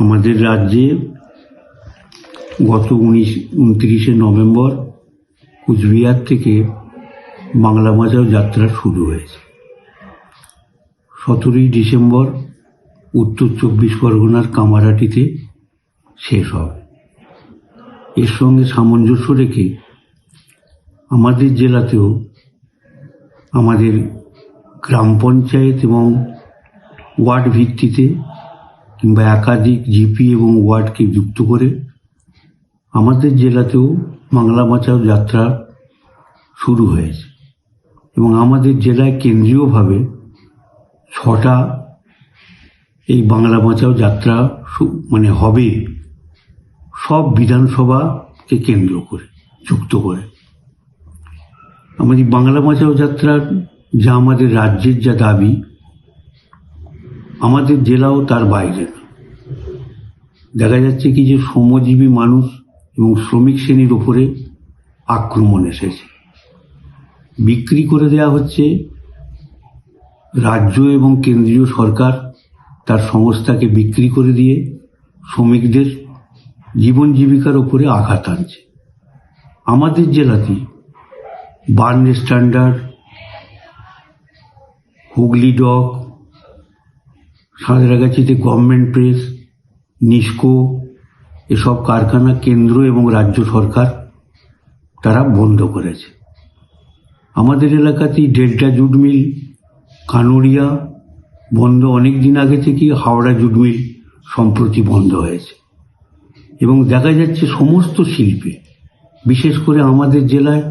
আমাদের রাজ্যে গত 29 নভেম্বর কুচবিহার থেকে বাংলা বাঁচাও যাত্রা শুরু হয়েছে। 17 ডিসেম্বর উত্তর 24 পরগনার কামারহাটিতে শেষ হবে। এর সঙ্গে সামঞ্জস্য রেখে আমাদের জেলাতেও আমাদের গ্রাম পঞ্চায়েত এবং ওয়ার্ড ভিত্তিতে কিংবা একাধিক জিপি এবং ওয়ার্ডকে যুক্ত করে আমাদের জেলাতেও বাংলা বাঁচাও যাত্রা শুরু হয়েছে এবং আমাদের জেলায় কেন্দ্রীয়ভাবে 6টা এই বাংলা বাঁচাও যাত্রা হবে, সব বিধানসভাকে কেন্দ্র করে যুক্ত করে। আমাদের বাংলা বাঁচাও যাত্রার যা আমাদের রাজ্যের যা দাবি, আমাদের জেলাও তার বাইরে না। দেখা যাচ্ছে কি যে শ্রমজীবী মানুষ এবং শ্রমিক শ্রেণীর উপরে আক্রমণ এসেছে, বিক্রি করে দেওয়া হচ্ছে। রাজ্য এবং কেন্দ্রীয় সরকার তার সংস্থাকে বিক্রি করে দিয়ে শ্রমিকদের জীবন জীবিকার উপরে আঘাত আনছে। আমাদের জেলাতে বার্ন স্ট্যান্ডার্ড, হুগলি ডক, সাঁতরাগাছিতে গভর্নমেন্ট প্রেস, নিস্কো, এসব কারখানা কেন্দ্র এবং রাজ্য সরকার তারা বন্ধ করেছে। আমাদের এলাকাতেই ডেল্টা জুট মিল, কানুরিয়া বন্ধ অনেক দিন আগে থেকেই, হাওড়া জুট মিল সম্প্রতি বন্ধ হয়েছে। এবং দেখা যাচ্ছে সমস্ত শিল্পে, বিশেষ করে আমাদের জেলায়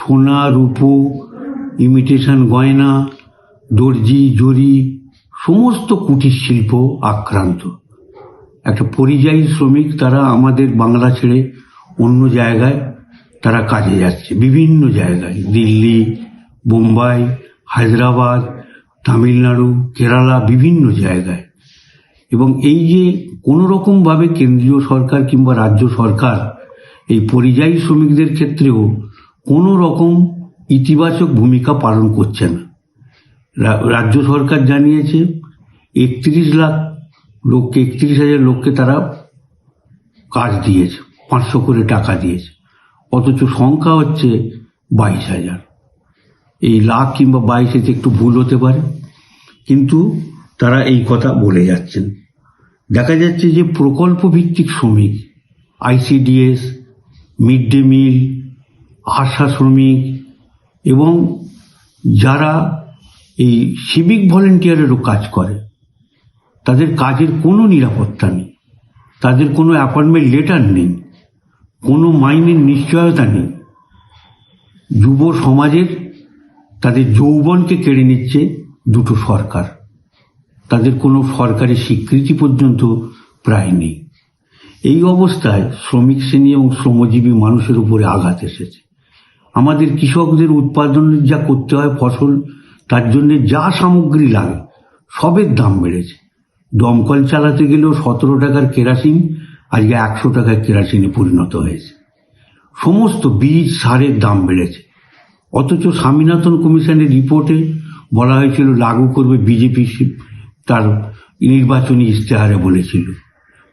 সোনা, রূপো, ইমিটেশন গয়না, দর্জি, জরি, সমস্ত কুটির শিল্প আক্রান্ত। একটা পরিযায়ী শ্রমিক তারা আমাদের বাংলা ছেড়ে অন্য জায়গায় তারা কাজে যাচ্ছে, বিভিন্ন জায়গায়, দিল্লি, বোম্বাই, হায়দ্রাবাদ, তামিলনাড়ু, কেরালা, বিভিন্ন জায়গায়। এবং এই যে কোনো রকমভাবে কেন্দ্রীয় সরকার কিংবা রাজ্য সরকার এই পরিযায়ী শ্রমিকদের ক্ষেত্রেও কোনো রকম ইতিবাচক ভূমিকা পালন করছে না। রাজ্য সরকার জানিয়েছে 31,000 লোককে তারা কাজ দিয়েছে, 500 করে টাকা দিয়েছে, অথচ সংখ্যা হচ্ছে 22,000। এই লাখ কিংবা 22 একটু ভুল হতে পারে, কিন্তু তারা এই কথা বলে যাচ্ছেন। দেখা যাচ্ছে যে প্রকল্প ভিত্তিক শ্রমিক, ICDS, মিড ডে মিল, আশা শ্রমিক এবং যারা এই সিভিক ভলেন্টিয়ারেরও কাজ করে, তাদের কাজের কোনো নিরাপত্তা নেই, তাদের কোনো অ্যাপয়েন্টমেন্ট লেটার নেই, কোনো মাইনের নিশ্চয়তা নেই। যুব সমাজের তাদের যৌবনকে কেড়ে নিচ্ছে দুটো সরকার, তাদের কোনো সরকারি স্বীকৃতি পর্যন্ত প্রায় নেই। এই অবস্থায় শ্রমিক শ্রেণী এবং শ্রমজীবী মানুষের উপরে আঘাত এসেছে। আমাদের কৃষকদের উৎপাদন যা করতে হয় ফসল, তার জন্য যা সামগ্রী লাগে সবের দাম বেড়েছে। দমকল চালাতে গেলেও 17 টাকার কেরাসিন আজকে 100 টাকার কেরাসিনে পরিণত হয়েছে। সমস্ত বীজ সারের দাম বেড়েছে, অথচ স্বামীনাথন কমিশনের রিপোর্টে বলা হয়েছিল লাগু করবে বিজেপি, তার নির্বাচনী ইশতেহারে বলেছিল।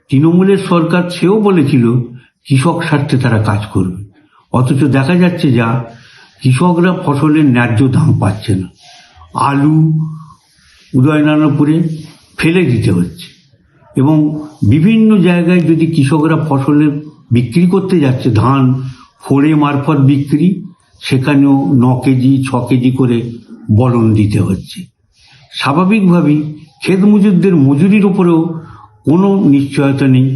তৃণমূলের সরকার সেও বলেছিল কৃষক স্বার্থে তারা কাজ করবে, অথচ দেখা যাচ্ছে যা কৃষকরা ফসলের ন্যায্য দাম পাচ্ছে না। আলু উদয়নারায়ণপুরে ফেলে দিতে হচ্ছে এবং বিভিন্ন জায়গায় যদি কৃষকরা ফসলের বিক্রি করতে যাচ্ছে, ধান ফোড়ে মারফত বিক্রি, সেখানেও 9 কেজি 6 কেজি করে বলন দিতে হচ্ছে। স্বাভাবিকভাবেই ক্ষেত মজুরদের মজুরির উপরেও কোনো নিশ্চয়তা নেই,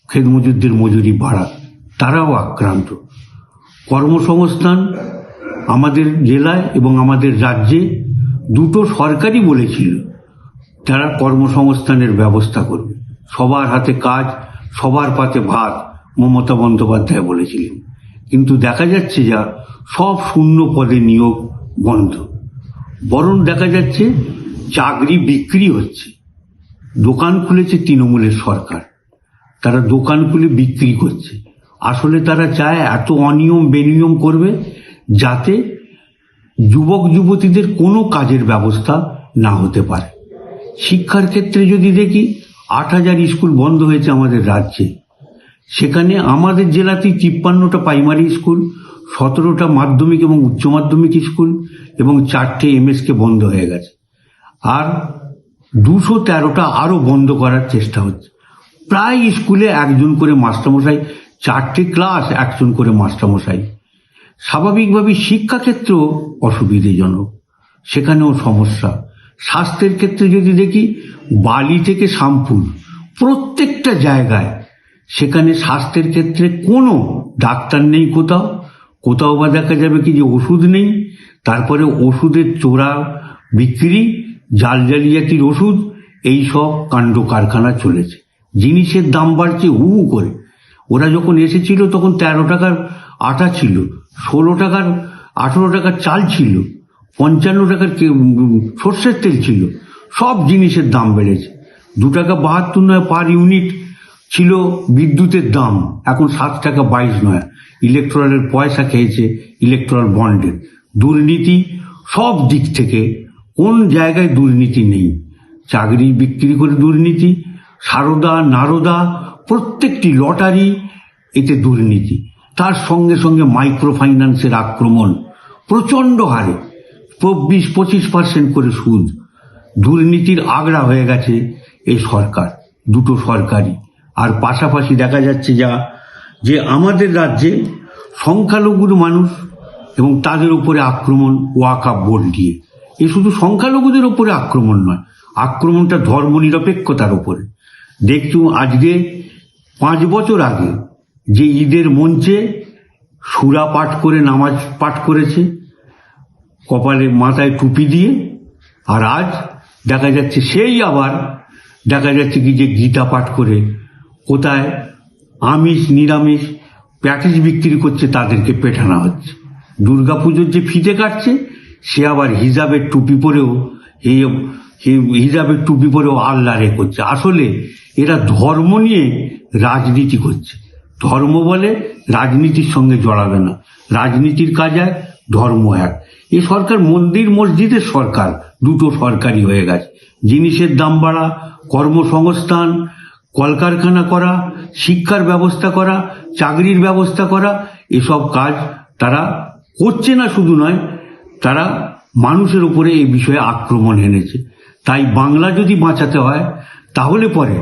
ক্ষেত মজুরদের মজুরি বাড়া, তারাও আক্রান্ত। কর্মসংস্থান আমাদের জেলায় এবং আমাদের রাজ্যে দুটো সরকারই বলেছিল তারা কর্মসংস্থানের ব্যবস্থা করবে, সবার হাতে কাজ, সবার পাতে ভাত, মমতা বন্দ্যোপাধ্যায় বলেছিলেন। কিন্তু দেখা যাচ্ছে যা সব শূন্য পদে নিয়োগ বন্ধ, বরং দেখা যাচ্ছে চাকরি বিক্রি হচ্ছে। দোকান খুলেছে তৃণমূলের সরকার, তারা দোকান খুলে বিক্রি করছে। আসলে তারা চায় এত অনিয়ম বেনিয়ম করবে যাতে যুবক যুবতীদের কোনো কাজের ব্যবস্থা না হতে পারে। শিক্ষার ক্ষেত্রে যদি দেখি, 8,000 স্কুল বন্ধ হয়েছে আমাদের রাজ্যে। সেখানে আমাদের জেলাতেই 53টা প্রাইমারি স্কুল, 17টা মাধ্যমিক এবং উচ্চ মাধ্যমিক স্কুল এবং 4টে এমএসকে বন্ধ হয়ে গেছে। আর 213টা আরো বন্ধ করার চেষ্টা হচ্ছে। প্রায় স্কুলে একজন করে মাস্টারমশাই, 4টে ক্লাস, একজন করে মাস্টারমশাই। স্বাভাবিকভাবে শিক্ষাক্ষেত্র অসুবিধাজনক, সেখানেও সমস্যা। স্বাস্থ্যের ক্ষেত্রে যদি দেখি, বালি থেকে শ্যামপুর প্রত্যেকটা জায়গায়, সেখানে স্বাস্থ্যের ক্ষেত্রে কোনো ডাক্তার নেই, কোথাও কোথাও বা দেখা যাবে কি যে ওষুধ নেই, তারপরে ওষুধের চোরা বিক্রি, জালিয়াতির ওষুধ, এই সব কাণ্ড কারখানা চলেছে। জিনিসের দাম বাড়ছে হু হু করে। ওরা যখন এসেছিল তখন 13 টাকার আটা ছিল, 16 টাকার 18 টাকার চাল ছিল, 55 টাকার সর্ষের তেল ছিল। সব জিনিসের দাম বেড়েছে। 2.72 টাকা পার ইউনিট ছিল বিদ্যুতের দাম, এখন 7.22 টাকা। ইলেকট্রালের পয়সা খেয়েছে, ইলেকট্রাল বন্ডের। দুর্নীতি সব দিক থেকে, কোন জায়গায় দুর্নীতি নেই? চাকরি বিক্রি করে দুর্নীতি, সারদা নারদা, প্রত্যেকটি লটারি, এতে দুর্নীতি। তার সঙ্গে সঙ্গে মাইক্রো ফাইন্যান্সের আক্রমণ প্রচণ্ড হারে, 24-25% করে সুদ। দুর্নীতির আগড়া হয়ে গেছে এই সরকার, দুটো সরকারই। আর পাশাপাশি দেখা যাচ্ছে যে আমাদের রাজ্যে সংখ্যালঘুর মানুষ এবং তাদের উপরে আক্রমণ ওয়াকফ বোর্ড দিয়ে। এ শুধু সংখ্যালঘুদের উপরে আক্রমণ নয়, আক্রমণটা ধর্মনিরপেক্ষতার উপরে। দেখছো আজকে 5 বছর আগে যে ঈদের মঞ্চে সূরা পাঠ করে নামাজ পাঠ করেছে, কপালে মাথায় টুপি দিয়ে, আর আজ দেখা যাচ্ছে সেই আবার দেখা যাচ্ছে কি যে গীতা পাঠ করে কোথায় আমিষ নিরামিষ প্যাকেজ বিক্রি করছে, তাদেরকে পেটানো হচ্ছে। দুর্গাপুজোর যে ফিতে কাটছে, সে আবার হিজাবের টুপি পরেও আল্লাহরে করছে। আসলে এরা ধর্ম নিয়ে রাজনীতি করছে। ধর্ম বলে রাজনীতির সঙ্গে জড়াবে না, রাজনীতির কাজ এক, ধর্ম এক। এ সরকার মন্দির মসজিদের সরকার, দুটো সরকারই হয়ে গেছে। জিনিসের দাম বাড়া, কর্মসংস্থান, কলকারখানা করা, শিক্ষার ব্যবস্থা করা, চাকরির ব্যবস্থা করা, এসব কাজ তারা করছে না। শুধু নয়, তারা মানুষের উপরে এই বিষয়ে আক্রমণ এনেছে। তাই বাংলা যদি বাঁচাতে হয়, তাহলে পরে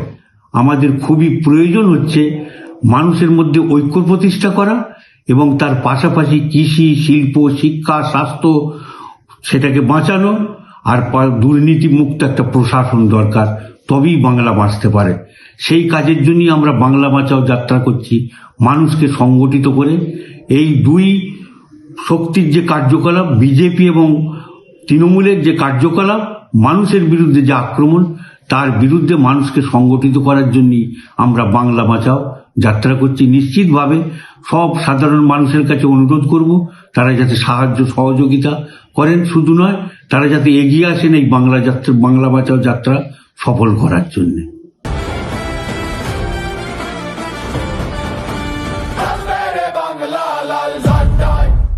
আমাদের খুবই প্রয়োজন হচ্ছে মানুষের মধ্যে ঐক্য প্রতিষ্ঠা করা, এবং তার পাশাপাশি কৃষি, শিল্প, শিক্ষা, স্বাস্থ্য, সেটাকে বাঁচানো। আর দুর্নীতি মুক্ত একটা প্রশাসন দরকার, তবেই বাংলা বাঁচতে পারে। সেই কাজের জন্যই আমরা বাংলা বাঁচাও যাত্রা করছি, মানুষকে সংগঠিত করে। এই দুই শক্তির যে কার্যকলাপ, বিজেপি এবং তৃণমূলের যে কার্যকলাপ, মানুষের বিরুদ্ধে যে আক্রমণ, তার বিরুদ্ধে মানুষকে সংগঠিত করার জন্যই আমরা বাংলা বাঁচাও যাত্রা করছি। নিশ্চিতভাবে সব সাধারণ মানুষের কাছে অনুরোধ করব, তারা যাতে সাহায্য সহযোগিতা করেন, শুধু নয়, তারা যাতে এগিয়ে আসেন এই বাংলা বাঁচাও যাত্রা সফল করার জন্য।